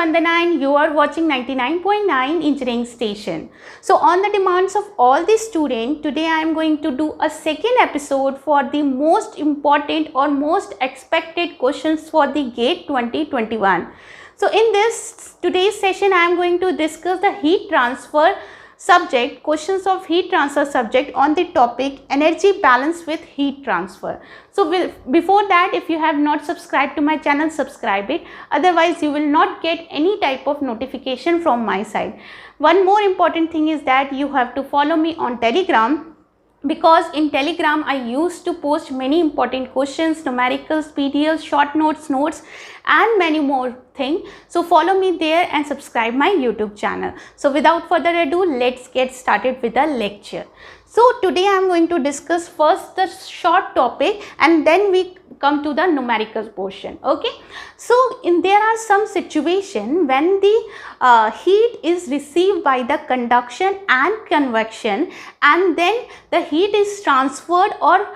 Vandana and you are watching 99.9 Engineering Station. So on the demands of all the students, today I am going to do a second episode for the most important or most expected questions for the GATE 2021. So in this today's session I am going to discuss the heat transfer subject, questions of heat transfer subject on the topic energy balance with heat transfer. So before that, if you have not subscribed to my channel, subscribe it, otherwise you will not get any type of notification from my side. One more important thing is that you have to follow me on Telegram, because in Telegram I used to post many important questions, numericals, PDFs, short notes and many more things. So follow me there and subscribe my YouTube channel. So without further ado, let's get started with the lecture. So today I am going to discuss first the short topic and then we come to the numerical portion. Okay, so there are some situation when the heat is received by the conduction and convection, and then the heat is transferred or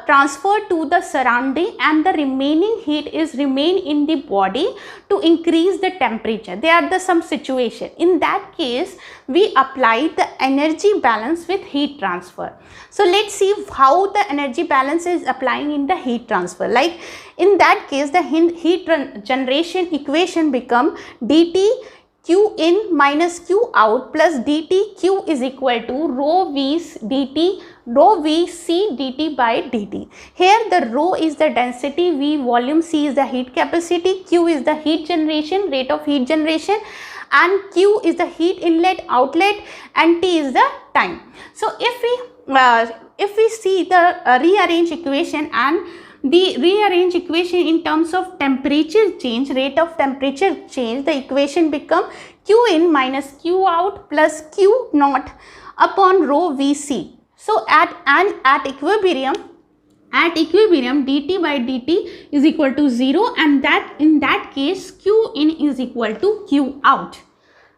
transferred to the surrounding, and the remaining heat is remain in the body to increase the temperature. There are some situation. In that case, we apply the energy balance with heat transfer. So let's see how the energy balance is applying in the heat transfer. Like in that case, the heat generation equation become dt q in minus q out plus dt q is equal to rho v dt rho v c dt by dt. Here the rho is the density, v volume, c is the heat capacity, q is the heat generation, rate of heat generation, and q is the heat inlet outlet, and t is the time. So if we see the rearrange equation and the rearrange equation in terms of temperature change, rate of temperature change, the equation become q in minus q out plus q naught upon rho vc. So at equilibrium dt by dt is equal to 0, and that in that case q in is equal to q out.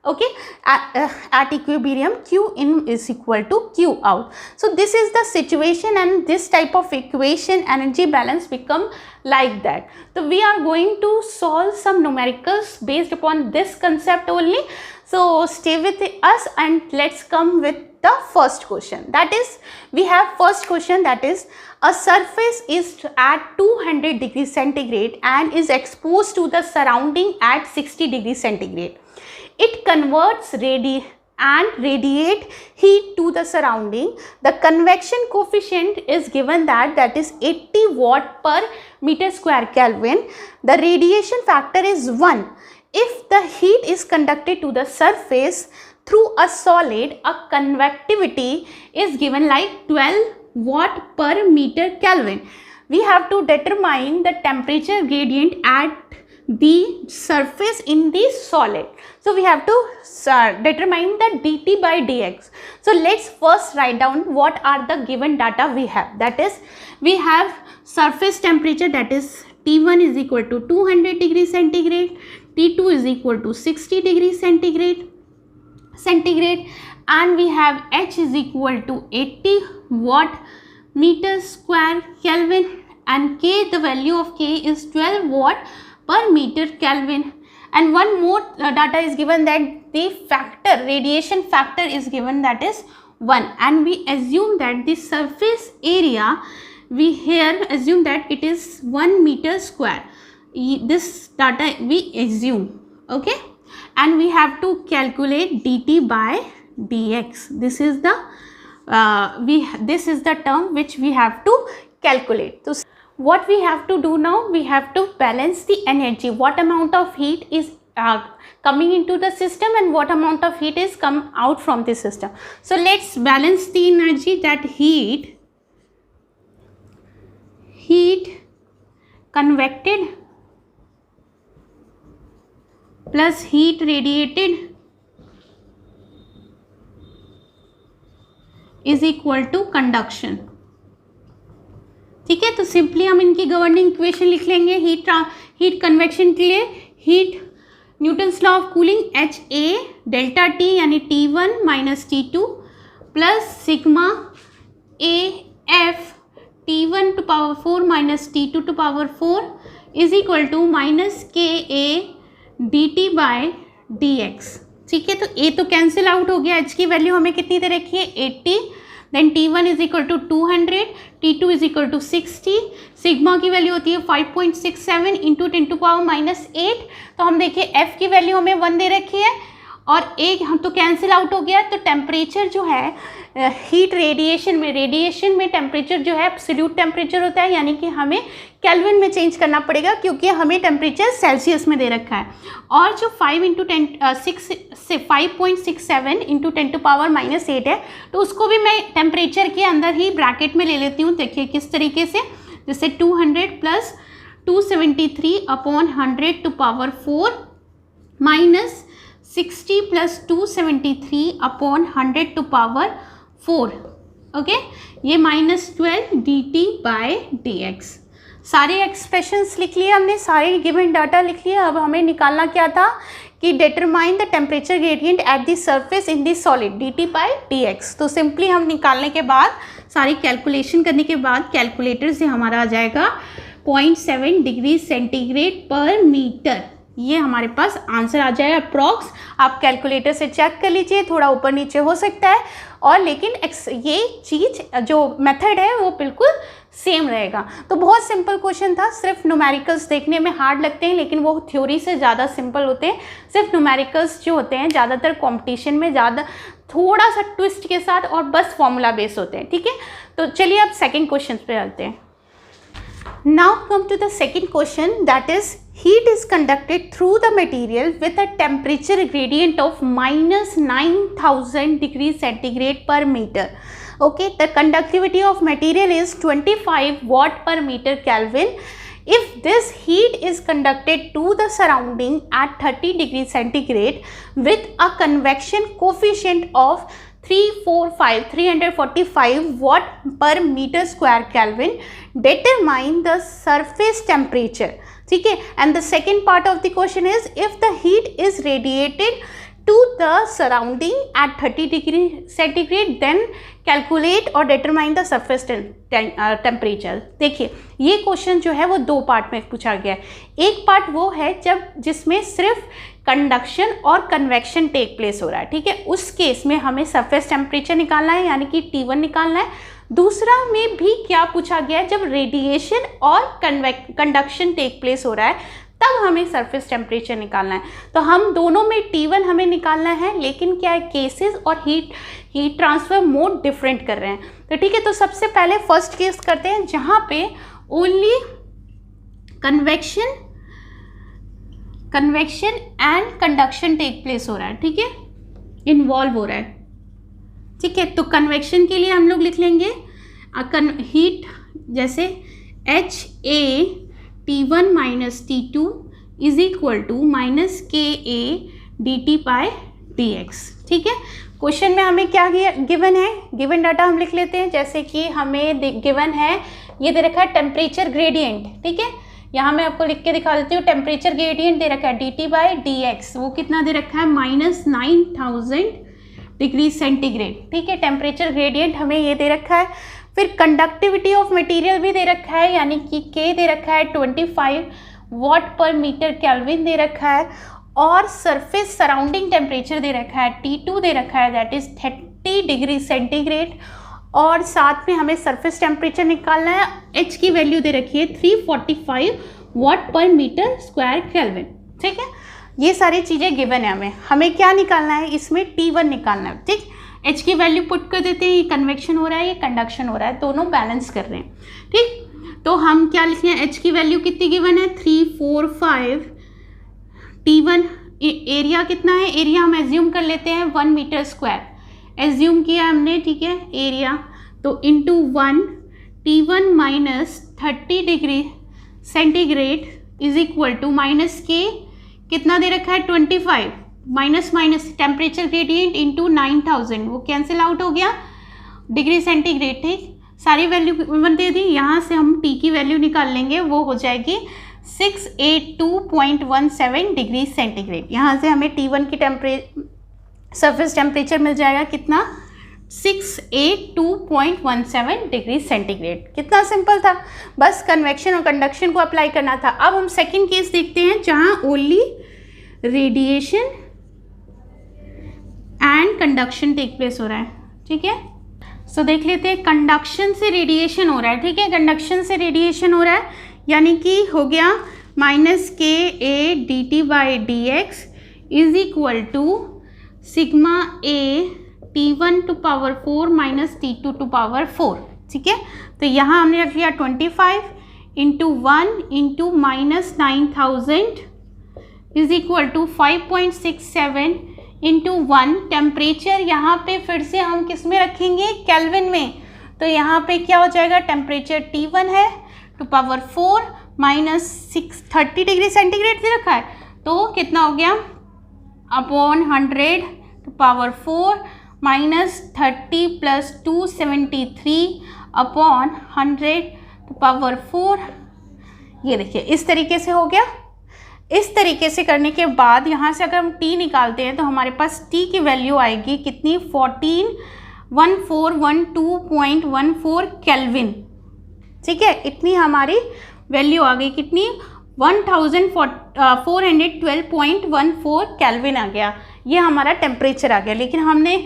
Okay, at equilibrium q in is equal to q out. So this is the situation, and this type of equation energy balance become like that. So we are going to solve some numericals based upon this concept only. So stay with us and let's come with the first question. That is, we have first question, that is, a surface is at 200 degrees centigrade and is exposed to the surrounding at 60 degrees centigrade. It converts and radiate heat to the surrounding. The convection coefficient is given that is 80 watt per meter square Kelvin. The radiation factor is 1. If the heat is conducted to the surface through a solid, a convectivity is given like 12 watt per meter Kelvin. We have to determine the temperature gradient at the surface in the solid. So we have to determine the dt by dx. So let's first write down what are the given data we have. That is, we have surface temperature, that is T1 is equal to 200 degrees centigrade, T2 is equal to 60 degrees centigrade, and we have H is equal to 80 watt meter square Kelvin, and K, the value of K is 12 watt per meter Kelvin. And one more data is given, that the factor, radiation factor is given, that is 1, and we assume that the surface area, we here assume that it is 1 meter square. This data we assume, okay, and we have to calculate dt by dx. This is the term which we have to calculate. So what we have to do now, we have to balance the energy, what amount of heat is coming into the system and what amount of heat is come out from the system. So let's balance the energy, that heat convected plus heat radiated is equal to conduction. ठीक है, तो simply हम इनकी governing equation लिख लेंगे heat convection के लिए. Heat Newton's law of cooling, H A delta T यानी T1 minus T2 plus sigma A F T1 to power 4 minus T2 to power 4 is equal to minus Ka dt by dx। ठीक है, तो a तो cancel out हो गया, h की value हमें कितनी दे रखी है 80, then t1 is equal to 200, t2 is equal to 60, sigma की वैल्यू होती है 5.67 इंटू 10⁻⁸। तो हम देखिए f की वैल्यू हमें 1 दे रखी है और एक हम तो कैंसिल आउट हो गया। तो टेम्परेचर जो है हीट रेडिएशन में टेम्परेचर जो है एब्सोल्यूट टेम्परेचर होता है, यानी कि हमें केल्विन में चेंज करना पड़ेगा क्योंकि हमें टेम्परेचर सेल्सियस में दे रखा है। और जो 5.67 इंटू 10⁻⁸ है, तो उसको भी मैं टेम्परेचर के अंदर ही ब्रैकेट में ले लेती हूँ। देखिए किस तरीके से, जैसे 200 plus 273 upon 100⁴ minus 60 plus 273 upon 100⁴। Okay, ये -12 dt बाय dx। सारे एक्सप्रेशंस लिख लिए हमने, सारे गिवन डाटा लिख लिए। अब हमें निकालना क्या था कि determine the temperature gradient at the surface in the solid dt by dx। तो सिंपली हम निकालने के बाद, सारी कैलकुलेशन करने के बाद कैलकुलेटर से हमारा आ जाएगा 0.7 डिग्री सेंटीग्रेड पर मीटर। ये हमारे पास आंसर आ जाएगा अप्रॉक्स। आप कैलकुलेटर से चेक कर लीजिए, थोड़ा ऊपर नीचे हो सकता है, और लेकिन ये चीज़ जो मेथड है वो बिल्कुल सेम रहेगा। तो बहुत सिंपल क्वेश्चन था, सिर्फ न्यूमेरिकल्स देखने में हार्ड लगते हैं लेकिन वो थ्योरी से ज़्यादा सिंपल होते हैं। सिर्फ न्यूमेरिकल्स जो होते हैं ज़्यादातर कॉम्पिटिशन में ज़्यादा थोड़ा सा ट्विस्ट के साथ और बस फॉर्मूला बेस होते हैं। ठीक है, तो चलिए अब सेकेंड क्वेश्चन पे आते हैं। Now come to the second question, that is heat is conducted through the material with a temperature gradient of -9000 degrees centigrade per meter. Okay, the conductivity of material is 25 watt per meter Kelvin. If this heat is conducted to the surrounding at 30 degrees centigrade with a convection coefficient of 345 watt per meter square Kelvin, determine the surface temperature. ठीक है, and the second part of the question is if the heat is radiated to the surrounding at 30 degree centigrade then calculate or determine the surface temperature। देखिए ये question जो है वो दो part में पूछा गया है। एक पार्ट वो है जिसमें सिर्फ कंडक्शन और कन्वेक्शन टेक प्लेस हो रहा है। ठीक है, उस केस में हमें सरफेस टेम्परेचर निकालना है, यानी कि T1 निकालना है। दूसरा में भी क्या पूछा गया है, जब रेडिएशन और कंडक्शन टेक प्लेस हो रहा है तब हमें सरफेस टेम्परेचर निकालना है। तो हम दोनों में T1 हमें निकालना है, लेकिन क्या है केसेस और हीट ट्रांसफर मोड डिफरेंट कर रहे हैं। तो ठीक है, तो सबसे पहले फर्स्ट केस करते हैं जहाँ पे only convection and conduction take place हो रहा है। ठीक है, इन्वॉल्व हो रहा है। ठीक है, तो कन्वेक्शन के लिए हम लोग लिख लेंगे हीट जैसे HA T1 minus T2 is equal to -KA dt by dx। ठीक है, क्वेश्चन में हमें क्या गिवन है, गिवन डाटा हम लिख लेते हैं। जैसे कि हमें गिवन है, ये दे रखा है टेम्परेचर ग्रेडियंट। ठीक है, यहाँ मैं आपको लिख के दिखा देती हूँ। टेम्परेचर ग्रेडियंट दे रखा है dt बाय dx, वो कितना दे रखा है -9000 डिग्री सेंटीग्रेड। ठीक है, टेम्परेचर ग्रेडियंट हमें ये दे रखा है। फिर कंडक्टिविटी ऑफ मटेरियल भी दे रखा है, यानी कि K दे रखा है 25 वाट पर मीटर केल्विन दे रखा है, और सरफेस सराउंडिंग टेम्परेचर दे रखा है T2 दे रखा है, दैट इज 30 डिग्री सेंटीग्रेड, और साथ में हमें सरफेस टेम्परेचर निकालना है। H की वैल्यू दे रखी है 345 वाट पर मीटर स्क्वायर केल्विन। ठीक है, ये सारी चीज़ें गिवन है। हमें क्या निकालना है, इसमें T1 निकालना है। ठीक, H की वैल्यू पुट कर देते हैं। ये कन्वेक्शन हो रहा है, ये कंडक्शन हो रहा है, दोनों बैलेंस कर रहे हैं। ठीक, तो हम क्या लिख रहे हैं, H की वैल्यू कितनी गिवन है 345। T1 एरिया कितना है, एरिया हम एज्यूम कर लेते हैं 1 मीटर स्क्वायर एज्यूम किया हमने। ठीक है, एरिया तो into 1 T1 minus 30 degree centigrade is equal to -K कितना दे रखा है 25 माइनस टेम्परेचर ग्रेडियंट इंटू 9000, वो कैंसिल आउट हो गया डिग्री सेंटीग्रेड। ठीक, सारी वैल्यू दे दी। यहाँ से हम T की वैल्यू निकाल लेंगे, वो हो जाएगी 682.17 डिग्री सेंटीग्रेड। यहाँ से हमें T1 की सरफेस टेम्परेचर मिल जाएगा कितना 682.17 डिग्री सेंटीग्रेड। कितना सिंपल था, बस कन्वेक्शन और कंडक्शन को अप्लाई करना था। अब हम सेकंड केस देखते हैं जहाँ only radiation and conduction take place हो रहा है, ठीक है। सो देख लेते हैं, कंडक्शन से रेडिएशन हो रहा है, ठीक है, कंडक्शन से रेडिएशन हो रहा है, यानी कि हो गया minus K A D T by D X is equal to sigma A T1 to power 4 minus T2 to power 4, ठीक है। तो यहाँ हमने रख लिया 25 into 1 into minus 9000 is equal to 5.67 into 1। Temperature यहाँ पे फिर से हम किस में रखेंगे, केल्विन में। तो यहाँ पे क्या हो जाएगा, टेम्परेचर T1 है to power 4 minus 30 degree centigrade दे रखा है, तो कितना हो गया upon 100 to power 4 minus 30 plus 273 upon 100 to power 4। ये देखिए इस तरीके से हो गया। इस तरीके से करने के बाद यहाँ से अगर हम t निकालते हैं तो हमारे पास t की वैल्यू आएगी कितनी, 141412.14 केल्विन, ठीक है। इतनी हमारी वैल्यू आ गई, कितनी, 1412.14 केल्विन आ गया। ये हमारा टेम्परेचर आ गया। लेकिन हमने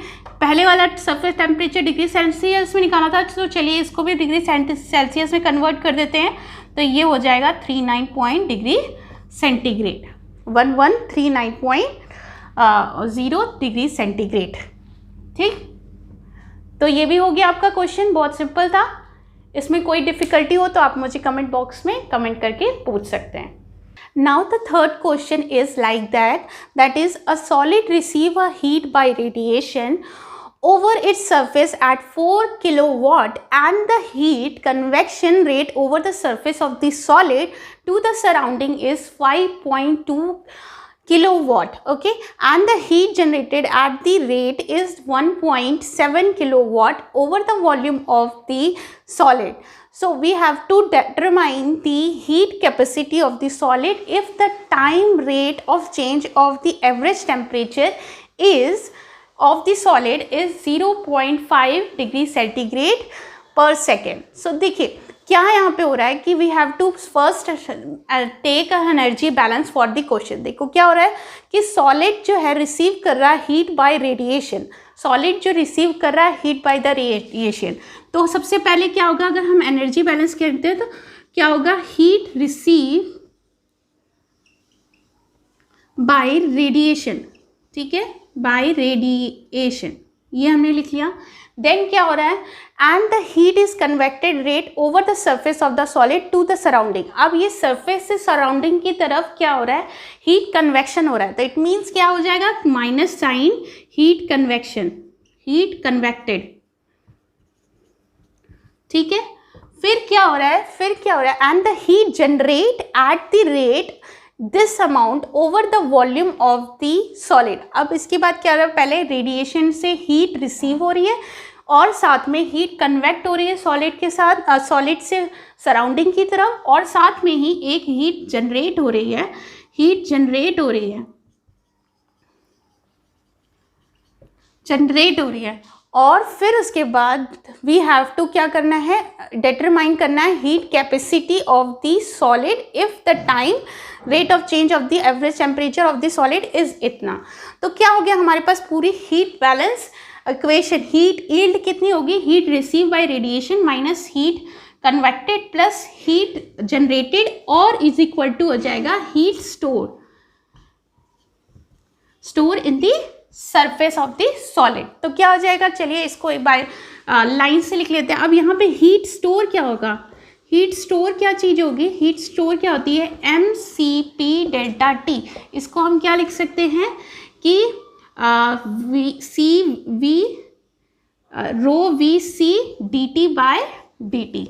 पहले वाला सरफेस टेम्परेचर डिग्री सेल्सियस में निकाला था, तो चलिए इसको भी डिग्री सेल्सियस में कन्वर्ट कर देते हैं। तो ये हो जाएगा 39 डिग्री सेंटीग्रेड, 1139.0 डिग्री सेंटीग्रेड, ठीक। तो ये भी हो गया आपका क्वेश्चन, बहुत सिंपल था। इसमें कोई डिफ़िकल्टी हो तो आप मुझे कमेंट बॉक्स में कमेंट करके पूछ सकते हैं। Now the third question is like that is a solid receive a heat by radiation over its surface at 4 kilowatt and the heat convection rate over the surface of the solid to the surrounding is 5.2 kilowatt, okay, and the heat generated at the rate is 1.7 kilowatt over the volume of the solid. So we have to determine the heat capacity of the solid if the time rate of change of the average temperature is of the solid is 0.5 degree centigrade per second. So देखिए क्या यहाँ पे हो रहा है कि we have to first take an energy balance for the question। देखो क्या हो रहा है कि solid जो है रिसीव कर रहा है heat by radiation, सॉलिड जो रिसीव कर रहा है हीट बाय द रेडिएशन। तो सबसे पहले क्या होगा, अगर हम एनर्जी बैलेंस करते हैं तो क्या होगा, हीट रिसीव बाय रेडिएशन, ठीक है, बाय रेडिएशन, ये हमने लिख लिया। देन क्या हो रहा है, and the heat is convected rate over the surface of the solid to the surrounding. अब ये सरफेस से सराउंडिंग की तरफ क्या हो रहा है, हीट कन्वेक्शन हो रहा है। तो इट मीन्स क्या हो जाएगा, minus sign heat convection, heat convected, ठीक है। फिर क्या हो रहा है, and the heat generate at the rate this amount over the volume of the solid. अब इसके बाद क्या हो रहा है, पहले रेडिएशन से हीट रिसीव हो रही है और साथ में हीट कन्वेक्ट हो रही है सॉलिड के साथ, सॉलिड से सराउंडिंग की तरफ, और साथ में ही एक हीट जनरेट हो रही है, और फिर उसके बाद वी हैव टू क्या करना है, डिटरमाइन करना है heat capacity of the solid if the time rate of change of the average temperature of the solid is इतना। तो क्या हो गया हमारे पास पूरी heat balance equation. Heat yield कितनी होगी, heat receive by radiation minus heat convicted plus heat generated, और इज इक्वल टू हो जाएगा heat store in the surface of the solid. तो क्या हो जाएगा, चलिए इसको एक बार लाइन से लिख लेते हैं। अब यहाँ पे हीट स्टोर क्या होगा, हीट स्टोर क्या चीज़ होगी, हीट स्टोर क्या होती है, mCp डेल्टा T। इसको हम क्या लिख सकते हैं कि rho VC dt by dt,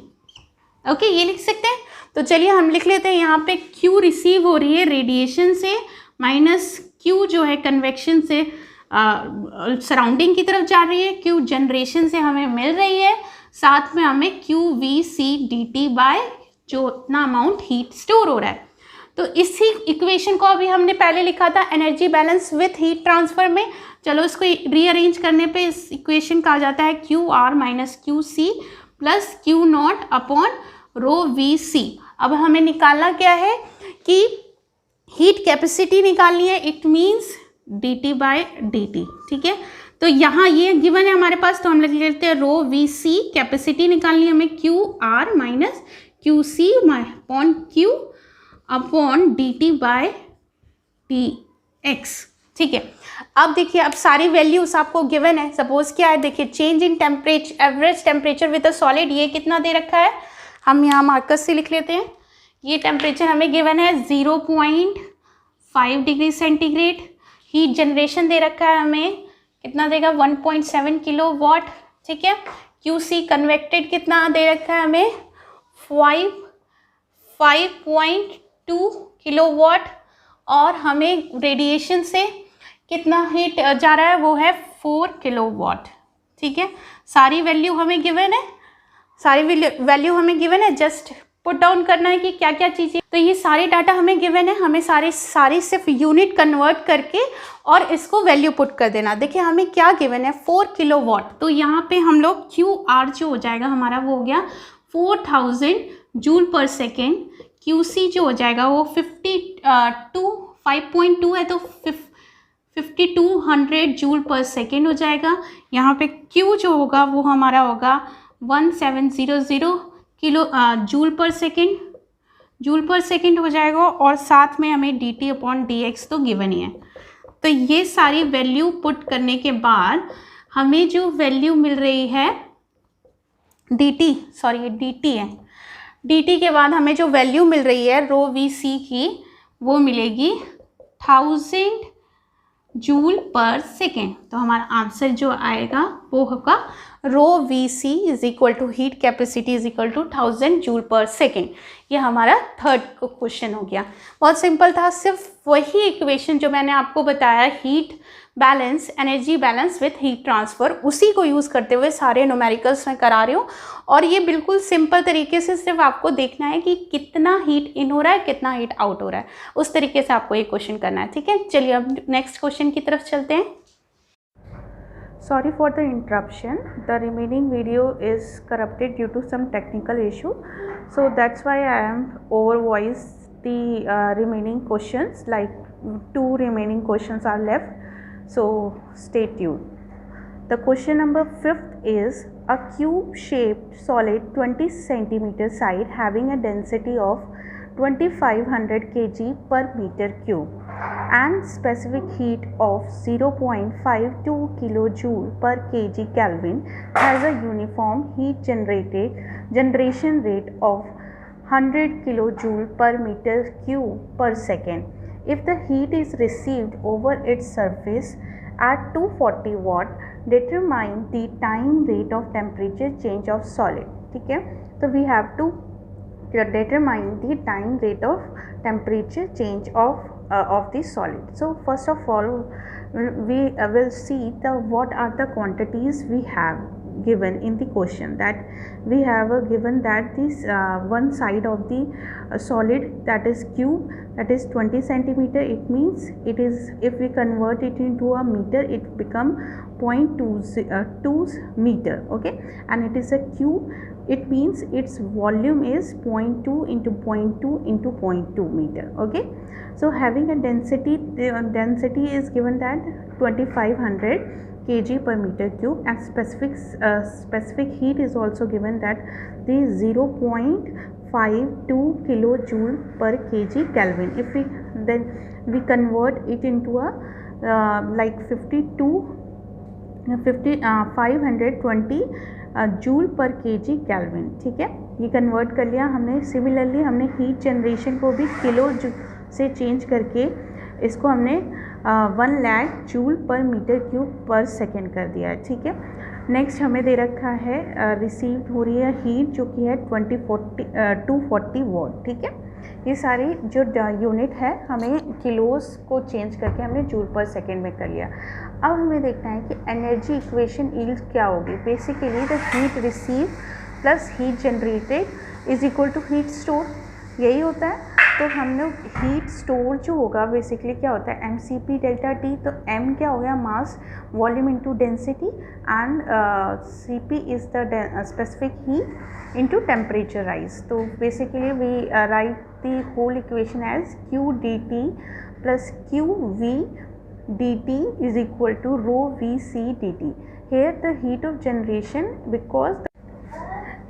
okay, ये लिख सकते हैं। तो चलिए हम लिख लेते हैं, यहाँ पे Q रिसीव हो रही है रेडिएशन से माइनस Q जो है कन्वेक्शन से सराउंडिंग की तरफ जा रही है, Q जनरेशन से हमें मिल रही है, साथ में हमें QVC dt बाय जो इतना अमाउंट हीट स्टोर हो रहा है। तो इसी इक्वेशन को अभी हमने पहले लिखा था energy balance with heat transfer में। चलो इसको रीअरेंज करने पे इस इक्वेशन कहा जाता है QR minus QC plus Q0 upon rho VC। अब हमें निकालना क्या है कि हीट कैपेसिटी निकालनी है, it means dt by dt, ठीक है। तो यहाँ ये गिवन है हमारे पास, तो हम लिख लेते हैं रो वी सी। कैपेसिटी निकालनी है हमें Q R minus Q C upon Q upon D T by T X, ठीक है। अब देखिए, अब सारी वैल्यूज आपको गिवन है। सपोज क्या है, देखिए change in temperature, average temperature with a solid, ये कितना दे रखा है, हम यहाँ मार्कस से लिख लेते हैं। ये टेम्परेचर हमें गिवन है 0.5 डिग्री सेंटीग्रेड। हीट जनरेशन दे रखा है हमें, कितना देगा 1.7 किलो वाट, ठीक है। QC कन्वेक्टेड कितना दे रखा है हमें 5.2 किलो वाट, और हमें रेडिएशन से कितना हीट जा रहा है, वो है 4 किलो वाट, ठीक है। सारी वैल्यू हमें गिवन है, सारी वैल्यू हमें गिवन है, जस्ट पुट डाउन करना है कि क्या क्या चीज़ें। तो ये सारे डाटा हमें गिवन है, हमें सारी सिर्फ यूनिट कन्वर्ट करके और इसको वैल्यू पुट कर देना। देखिए हमें क्या गिवन है 4 किलो वाट, तो यहाँ पे हम लोग QR जो हो जाएगा हमारा वो हो गया 4000 जूल पर सेकेंड। QC जो हो जाएगा वो 5.2 है तो 5200 जूल पर सेकेंड हो जाएगा। यहाँ पे Q जो होगा वो हमारा होगा 1700 किलो जूल पर सेकेंड हो जाएगा, और साथ में हमें dt अपॉन dx तो गिवन ही है। तो ये सारी वैल्यू पुट करने के बाद हमें जो वैल्यू मिल रही है dt है, dt के बाद हमें जो वैल्यू मिल रही है रो वी सी की, वो मिलेगी 1000 जूल पर सेकेंड। तो हमारा आंसर जो आएगा वो होगा rho V C is equal to heat capacity is equal to 1000 joule per second. ये हमारा थर्ड क्वेश्चन हो गया। बहुत सिंपल था, सिर्फ वही इक्वेशन जो मैंने आपको बताया, heat balance, energy balance with heat transfer, उसी को यूज़ करते हुए सारे न्यूमेरिकल्स मैं करा रही हूँ। और ये बिल्कुल सिंपल तरीके से सिर्फ आपको देखना है कि कितना हीट इन हो रहा है, कितना हीट आउट हो रहा है, उस तरीके से आपको ये क्वेश्चन करना है, ठीक है। चलिए अब नेक्स्ट क्वेश्चन की तरफ चलते हैं। Sorry for the interruption. The remaining video is corrupted due to some technical issue, so that's why I am overvoice the remaining questions. Like 2 remaining questions are left, so stay tuned. The question number 5th is a cube-shaped solid 20 centimeter side having a density of 2500 kg per meter cube and specific heat of 0.52 kilojoule per kg Kelvin has a uniform heat generation rate of 100 kilojoule per meter cube per second. If the heat is received over its surface at 240 watt, determine the time rate of temperature change of solid. ठीक है, तो we have to determine the time rate of temperature change of the solid. So first of all we will see what are the quantities we have given in the question. That we have given that this one side of the solid, that is cube, that is 20 centimeter. It means it is, if we convert it into a meter, it become 0.2 meter, okay, and it is a cube. It means its volume is 0.2 into 0.2 into 0.2 meter, okay. So having a density, the density is given that 2500 kg per meter cube, and specific heat is also given that the 0.52 kilojoule per kg Kelvin. If we then we convert it into a like 520 joule पर KG kelvin, ठीक है, ये convert कर लिया हमने। Similarly हमने heat generation को भी किलो से चेंज करके इसको हमने 1 lakh joule per metre cube per second कर दिया है, ठीक है। नेक्स्ट हमें दे रखा है रिसीव हो रही है हीट जो कि है 240 वॉट, ठीक है। ये सारी जो यूनिट है हमें किलोस को चेंज करके हमने जूल पर सेकेंड में कर लिया। अब हमें देखना है कि एनर्जी इक्वेशन यील्ड क्या होगी। Basically the heat receive plus heat generated is equal to heat store, यही होता है। तो हम लोग हीट स्टोर जो होगा बेसिकली क्या होता है mCp डेल्टा T। तो m क्या हो गया mass volume into density, and Cp is the specific heat into temperature rise. So basically we write the whole equation as q dt plus q v dt is equal to rho vc dt. Here the heat of generation, because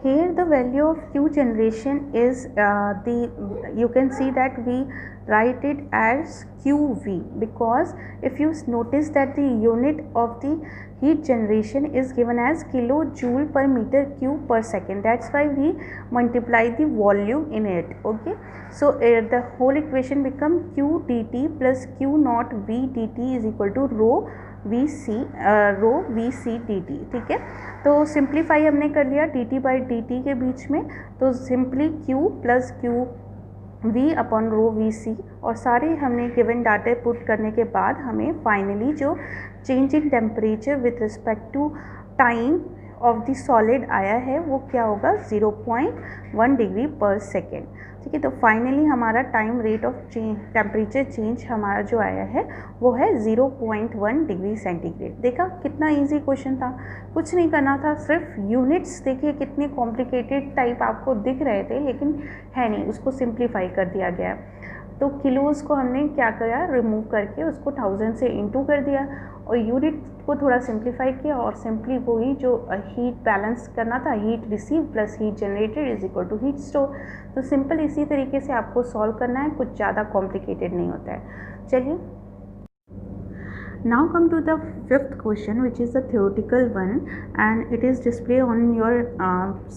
here the value of Q generation is you can see that we write it as QV, because if you notice that the unit of the heat generation is given as kilojoule per meter cube per second, that's why we multiply the volume in it. Okay, so the whole equation become Q dt plus Q naught V dt is equal to rho V C D T. ठीक है, तो simplify हमने कर लिया D T by D T के बीच में, तो simply Q plus Q V upon rho V C, और सारे हमने गिवन डाटा पुट करने के बाद हमें फाइनली जो change in temperature with respect to time of the solid आया है वो क्या होगा 0.1 डिग्री पर सेकेंड. ठीक है, तो फाइनली हमारा time rate of temperature change हमारा जो आया है वो है 0.1 डिग्री सेंटीग्रेड. देखा कितना इजी क्वेश्चन था, कुछ नहीं करना था, सिर्फ यूनिट्स देखिए कितने कॉम्प्लिकेटेड टाइप आपको दिख रहे थे लेकिन है नहीं, उसको सिंप्लीफाई कर दिया गया. तो किलोज़ को हमने क्या किया, रिमूव करके उसको 1000 से इंटू कर दिया और यूनिट को थोड़ा सिंप्लीफाई किया और सिंपली वही जो हीट बैलेंस करना था, heat receive plus heat generated is equal to heat store. तो सिंपल इसी तरीके से आपको सॉल्व करना है, कुछ ज़्यादा कॉम्प्लिकेटेड नहीं होता है. चलिए, now come to the fifth question, which is the theoretical one, and it is displayed on your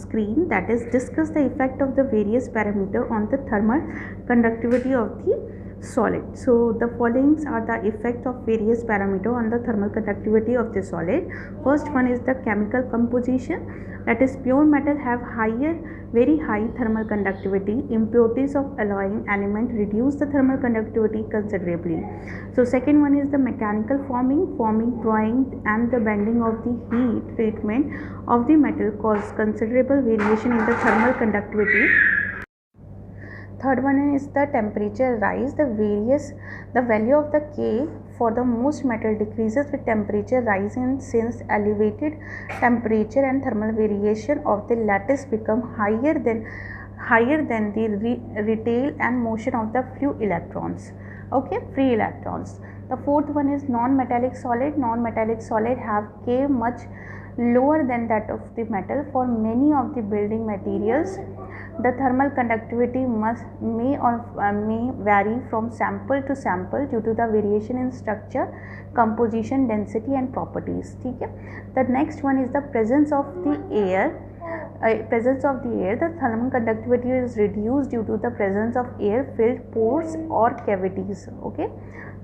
screen. That is, discuss the effect of the various parameter on the thermal conductivity of the solid. So the followings are the effect of various parameter on the thermal conductivity of the solid. First one is the chemical composition, that is pure metal have very high thermal conductivity. Impurities of alloying element reduce the thermal conductivity considerably. So second one is the mechanical forming, drawing and the bending of the heat treatment of the metal cause considerable variation in the thermal conductivity. Third one is the temperature rise. The value of the K for the most metal decreases with temperature rise, and since elevated temperature and thermal variation of the lattice become higher than the retail and motion of the free electrons. Okay, free electrons. The fourth one is non-metallic solid. Non-metallic solid have K much lower than that of the metal. For many of the building materials, the thermal conductivity may vary from sample to sample due to the variation in structure, composition, density and properties. ठीक है, the next one is the presence of the air. The thermal conductivity is reduced due to the presence of air-filled pores or cavities. Okay,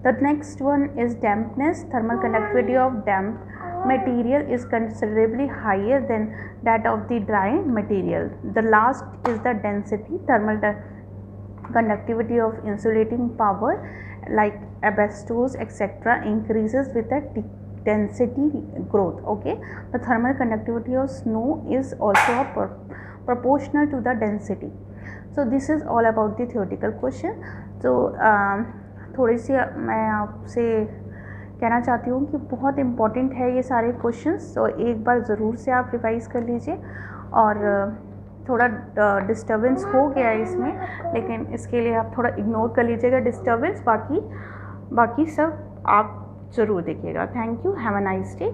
the next one is dampness. Thermal conductivity of damp material is considerably higher than that of the dry material. The last is the density. Thermal conductivity of insulating power like asbestos etc. increases with the density growth. Okay, the thermal conductivity of snow is also proportional to the density. So this is all about the theoretical question. So थोड़ी सी मैं आपसे कहना चाहती हूँ कि बहुत important है ये सारे क्वेश्चंस, तो एक बार ज़रूर से आप रिवाइज़ कर लीजिए. और थोड़ा डिस्टर्बेंस हो गया है इसमें, लेकिन इसके लिए आप थोड़ा इग्नोर कर लीजिएगा डिस्टर्बेंस, बाकी सब आप ज़रूर देखिएगा. Thank you, have a nice day.